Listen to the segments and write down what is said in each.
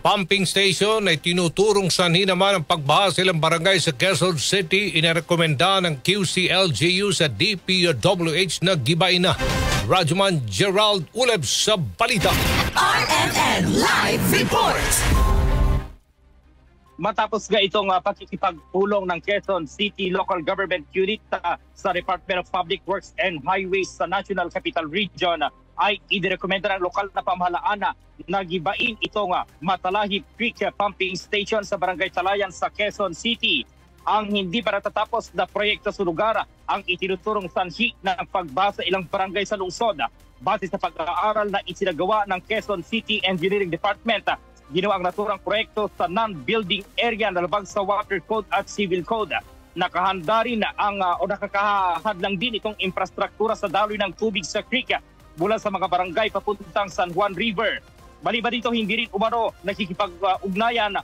pumping station ay tinuturong sanhi naman ang pagbaha sa ilang barangay sa Quezon City. Inirekomenda ng QCLGU sa DPWH na gibain na. Radyoman Gerald Uleb sa balita. RMN Live Report. Matapos nga itong pakikipagpulong ng Quezon City Local Government Unit sa Department of Public Works and Highways sa National Capital Region, ay idirekomenda ng lokal na pamahalaan na gibain itong Matalahib Creek Pumping Station sa Barangay Talayan sa Quezon City. Ang hindi pa natatapos na proyekto sa lugar ang itinuturong sanhi ng pagbaha sa ilang barangay sa lungsod. Base sa pag-aaral na isinagawa ng Quezon City Engineering Department, ginawa ang naturang proyekto sa non-building area na labag sa Water Code at Civil Code. Nakahanda rin nakakahadlang din itong infrastruktura sa daloy ng tubig sa creek mula sa mga barangay papuntang San Juan River. Maliban dito, hindi rin umano nakikipag-ugnayan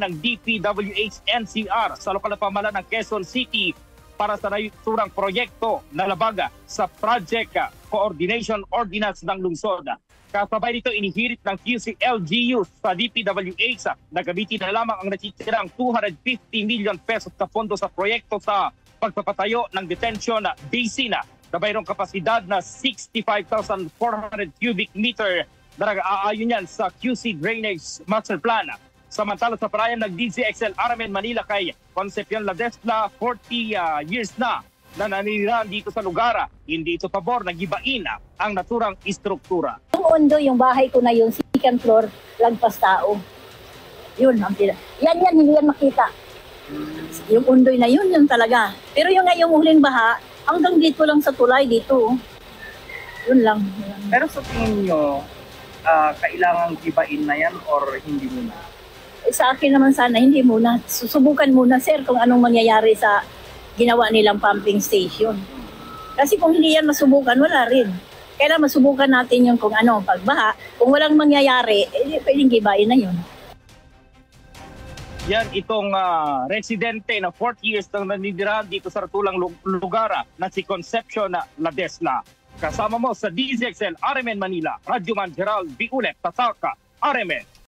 ng DPWH NCR sa lokal na pamahalaan ng Quezon City para sa naturang proyekto na labag sa Project Coordination Ordinance ng lungsod. Kasabay nito, inihirit ng QCLGU sa DPWH na gamitin na lamang ang natitirang 250 million pesos na pondo sa proyekto sa pagpapatayo ng detention basin na mayroong kapasidad na 65,400 cubic meter na nag-aayon yan sa QC Drainage Master Plan. Samantala sa parayam ng DZXL RMN Manila kay Concepcion Ladesla, 40 years na nananirahan dito sa lugar, hindi ito pabor na gibain ang naturang istruktura. Yung undo, yung bahay ko na yun, second floor, lagpas tao. Yun, yan, hindi yan makita. Yung undoy na yun talaga. Pero yung ngayong huling baha, hanggang dito lang sa tulay dito. Yun lang. Pero sa tingin nyo, kailangan gibain na yan or hindi muna? Sa akin naman sana, hindi muna. Susubukan muna, sir, kung anong mangyayari sa ginawa nilang pumping station. Kasi kung hindi yan masubukan, wala rin. Kaya masubukan natin yung kung ano, pagbaha. Kung walang mangyayari, pwedeng gibain na yun. Yan itong residente na 40 years nang nanindirahan dito sa ratulang lugar na si Concepcion Ladesla. Kasama mo sa DZXL RMN Manila, Radyoman Gerald B. Uleb, Tasaka, RMN.